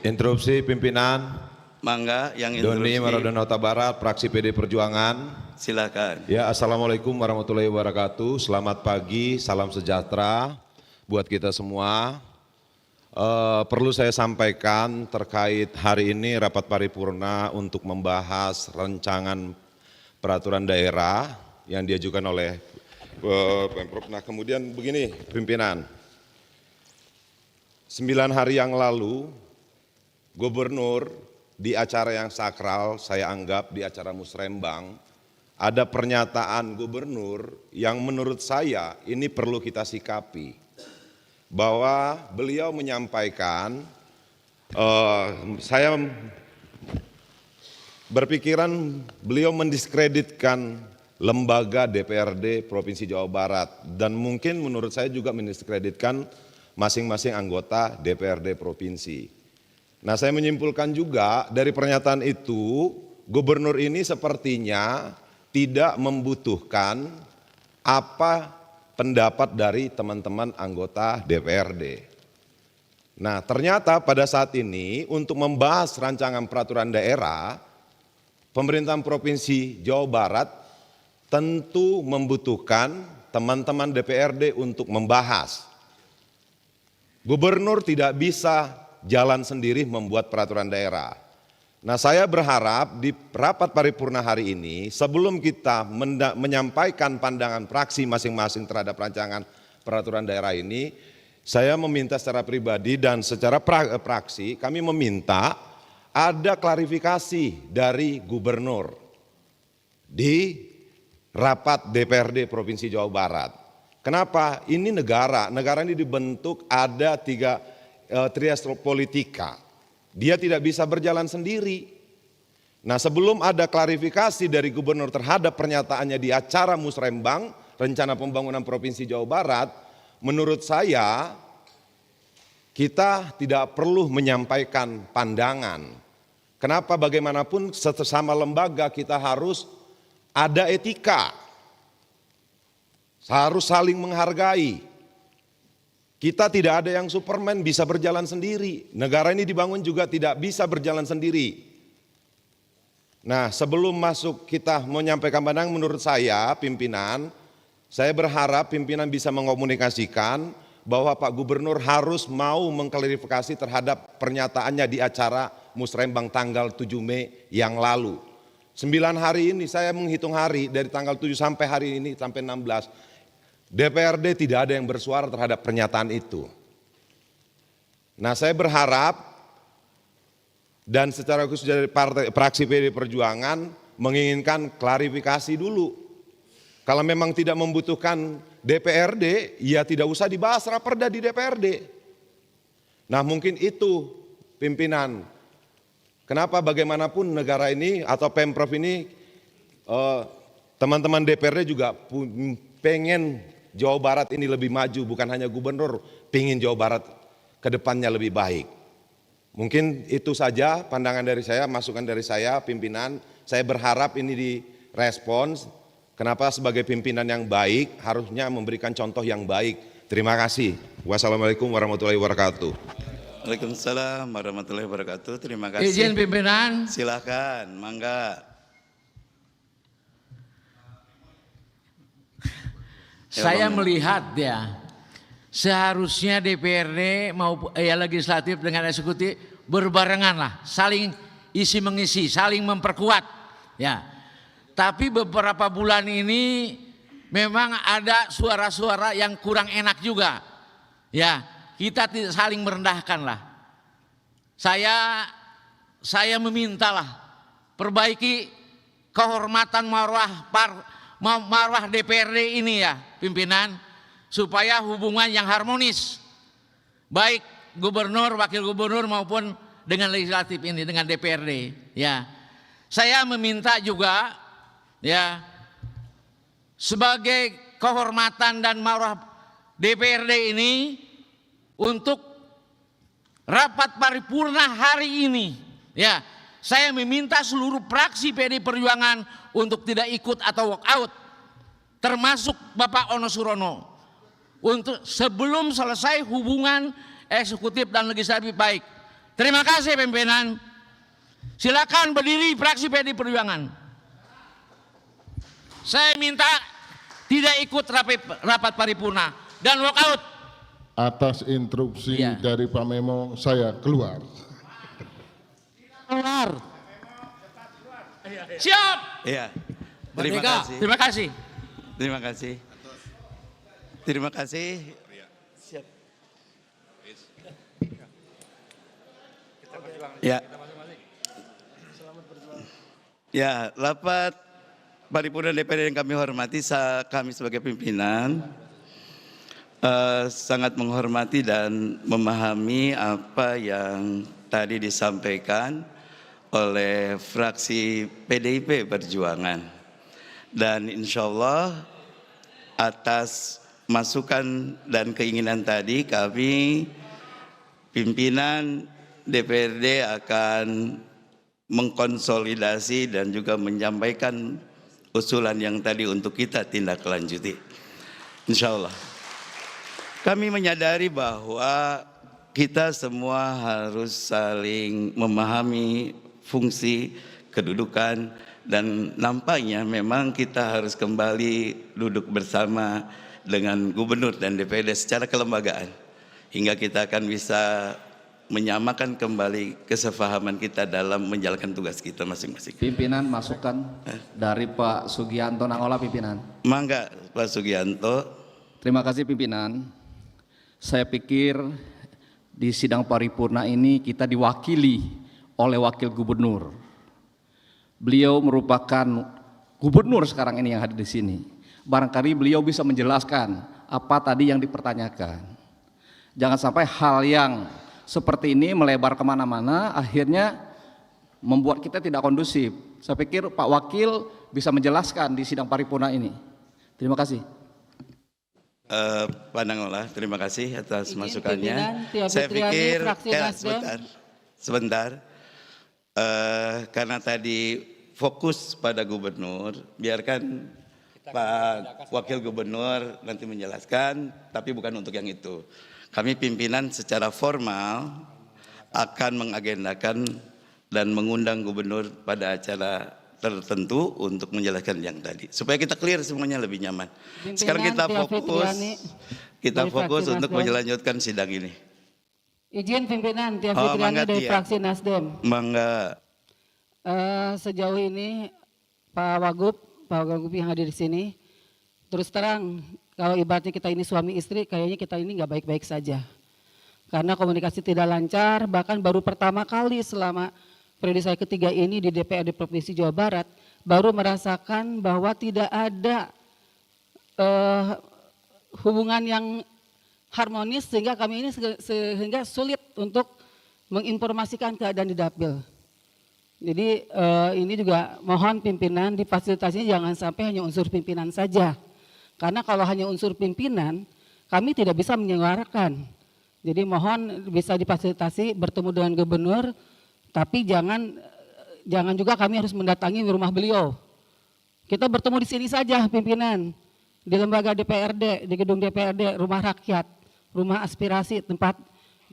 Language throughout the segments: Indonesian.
Interupsi pimpinan. Mangga yang Doni interupsi. Maradona Barat, fraksi PD Perjuangan. Silakan. Ya, assalamualaikum warahmatullahi wabarakatuh. Selamat pagi, salam sejahtera buat kita semua. Perlu saya sampaikan terkait hari ini rapat paripurna untuk membahas rancangan peraturan daerah yang diajukan oleh Pemprov. Nah, kemudian begini pimpinan, 9 hari yang lalu Gubernur di acara yang sakral, saya anggap di acara musrembang, ada pernyataan Gubernur yang menurut saya ini perlu kita sikapi. Bahwa beliau menyampaikan, saya berpikiran beliau mendiskreditkan lembaga DPRD Provinsi Jawa Barat. Dan mungkin menurut saya juga mendiskreditkan masing-masing anggota DPRD Provinsi. Nah, saya menyimpulkan juga dari pernyataan itu, Gubernur ini sepertinya tidak membutuhkan apa pendapat dari teman-teman anggota DPRD. Nah, ternyata pada saat ini untuk membahas rancangan peraturan daerah, pemerintahan Provinsi Jawa Barat tentu membutuhkan teman-teman DPRD untuk membahas. Gubernur tidak bisa jalan sendiri membuat peraturan daerah. Nah, saya berharap di rapat paripurna hari ini sebelum kita menyampaikan pandangan fraksi masing-masing terhadap rancangan peraturan daerah ini, saya meminta secara pribadi dan secara fraksi kami meminta ada klarifikasi dari Gubernur di rapat DPRD Provinsi Jawa Barat. Kenapa? Ini negara ini dibentuk ada trias politika, dia tidak bisa berjalan sendiri. Nah, sebelum ada klarifikasi dari Gubernur terhadap pernyataannya di acara musrembang rencana pembangunan Provinsi Jawa Barat, menurut saya kita tidak perlu menyampaikan pandangan. Kenapa? Bagaimanapun sesama lembaga kita harus ada etika, harus saling menghargai. Kita tidak ada yang Superman bisa berjalan sendiri. Negara ini dibangun juga tidak bisa berjalan sendiri. Nah, sebelum masuk kita menyampaikan pandangan, menurut saya pimpinan, saya berharap pimpinan bisa mengomunikasikan bahwa Pak Gubernur harus mau mengklarifikasi terhadap pernyataannya di acara musrembang tanggal 7 Mei yang lalu. 9 hari ini saya menghitung hari dari tanggal 7 sampai hari ini sampai 16. DPRD tidak ada yang bersuara terhadap pernyataan itu. Nah, saya berharap dan secara khusus dari fraksi PD Perjuangan menginginkan klarifikasi dulu. Kalau memang tidak membutuhkan DPRD, ya tidak usah dibahas raperda di DPRD. Nah, mungkin itu pimpinan. Kenapa bagaimanapun negara ini atau Pemprov ini, teman-teman DPRD juga pengen Jawa Barat ini lebih maju, bukan hanya Gubernur pengen Jawa Barat ke depannya lebih baik. Mungkin itu saja pandangan dari saya, masukan dari saya pimpinan. Saya berharap ini direspons. Kenapa sebagai pimpinan yang baik harusnya memberikan contoh yang baik. Terima kasih. Wassalamualaikum warahmatullahi wabarakatuh. Waalaikumsalam warahmatullahi wabarakatuh. Terima kasih. Izin pimpinan. Silakan, mangga. Saya melihat ya, seharusnya DPRD maupun legislatif dengan eksekutif berbarengan lah, saling isi mengisi, saling memperkuat ya. Tapi beberapa bulan ini memang ada suara-suara yang kurang enak juga ya. Kita tidak saling merendahkan lah. Saya memintalah perbaiki kehormatan marwah DPRD ini ya pimpinan, supaya hubungan yang harmonis baik gubernur, wakil gubernur maupun dengan legislatif ini, dengan DPRD ya. Saya meminta juga ya, sebagai kehormatan dan marwah DPRD ini, untuk rapat paripurna hari ini ya, saya meminta seluruh fraksi PD Perjuangan untuk tidak ikut atau walk out, termasuk Bapak Ono Surono, untuk sebelum selesai hubungan eksekutif dan legislatif baik, Terima kasih pimpinan. Silakan berdiri fraksi PD Perjuangan. Saya minta tidak ikut rapat paripurna dan walkout. Atas instruksi Iya. dari Pak Memo, saya keluar. Keluar. Siap. Iya. Terima Merdeka. kasih. Terima kasih. Terima kasih. Terima kasih. Siap. Ya. Ya, rapat paripurna DPR yang kami hormati, kami sebagai pimpinan sangat menghormati dan memahami apa yang tadi disampaikan oleh fraksi PDIP Perjuangan. Dan insya Allah atas masukan dan keinginan tadi kami pimpinan DPRD akan mengkonsolidasi dan juga menyampaikan usulan yang tadi untuk kita tindak lanjuti. Insya Allah. Kami menyadari bahwa kita semua harus saling memahami fungsi, kedudukan, dan nampaknya memang kita harus kembali duduk bersama dengan gubernur dan DPRD secara kelembagaan. Hingga kita akan bisa menyamakan kembali kesepahaman kita dalam menjalankan tugas kita masing-masing. Pimpinan masukan dari Pak Sugianto Nangola pimpinan. Mangga Pak Sugianto. Terima kasih pimpinan. Saya pikir di sidang paripurna ini kita diwakili oleh wakil gubernur. Beliau merupakan gubernur sekarang ini yang hadir di sini. Barangkali beliau bisa menjelaskan apa tadi yang dipertanyakan. Jangan sampai hal yang seperti ini melebar kemana-mana, akhirnya membuat kita tidak kondusif. Saya pikir Pak Wakil bisa menjelaskan di sidang paripurna ini. Terima kasih. Pak Nangola, terima kasih atas Izin masukannya. pimpinan, Tia Saya Fitriani, pikir fraksi Nasdem. sebentar. Karena tadi fokus pada gubernur, biarkan Pak Wakil Gubernur nanti menjelaskan, tapi bukan untuk yang itu. Kami pimpinan secara formal akan mengagendakan dan mengundang gubernur pada acara tertentu untuk menjelaskan yang tadi. Supaya kita clear semuanya lebih nyaman. Sekarang kita Tia fokus, Fitriani, dari fraksi untuk Nasdem. melanjutkan sidang ini. Izin pimpinan Tia Oh, Fitriani mangga, dari Tia. fraksi Nasdem. Mangga. Sejauh ini Pak Wagub yang hadir di sini, terus terang kalau ibaratnya kita ini suami istri, kayaknya kita ini nggak baik-baik saja. Karena komunikasi tidak lancar, bahkan baru pertama kali selama periode saya ketiga ini di DPRD Provinsi Jawa Barat, baru merasakan bahwa tidak ada hubungan yang harmonis sehingga kami ini sehingga sulit untuk menginformasikan keadaan di Dapil. Jadi ini juga mohon pimpinan difasilitasinya jangan sampai hanya unsur pimpinan saja. Karena kalau hanya unsur pimpinan, kami tidak bisa menyuarakan. Jadi mohon bisa difasilitasi bertemu dengan gubernur, tapi jangan juga kami harus mendatangi rumah beliau. Kita bertemu di sini saja pimpinan, di lembaga DPRD, di gedung DPRD, rumah rakyat, rumah aspirasi, tempat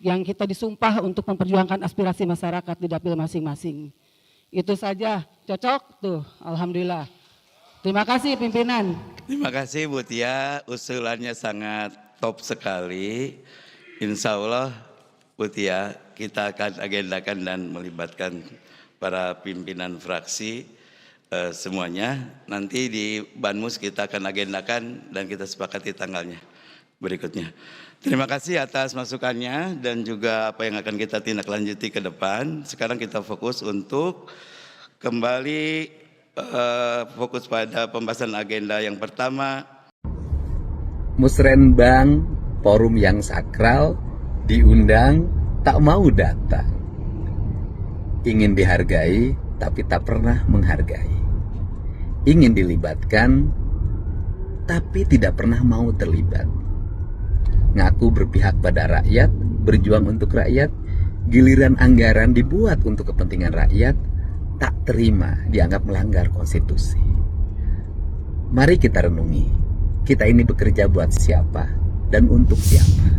yang kita disumpah untuk memperjuangkan aspirasi masyarakat di dapil masing-masing. Itu saja, cocok tuh, alhamdulillah. Terima kasih pimpinan. Terima kasih Bu Tia, usulannya sangat top sekali. Insya Allah Bu Tia, kita akan agendakan dan melibatkan para pimpinan fraksi semuanya. Nanti di Banmus kita akan agendakan dan kita sepakati tanggalnya berikutnya. Terima kasih atas masukannya dan juga apa yang akan kita tindak lanjuti ke depan. Sekarang kita fokus untuk kembali fokus pada pembahasan agenda yang pertama. Musrenbang, forum yang sakral, diundang tak mau datang. Ingin dihargai tapi tak pernah menghargai. Ingin dilibatkan tapi tidak pernah mau terlibat. Ngaku berpihak pada rakyat, berjuang untuk rakyat, giliran anggaran dibuat untuk kepentingan rakyat, tak terima dianggap melanggar konstitusi. Mari kita renungi, kita ini bekerja buat siapa dan untuk siapa.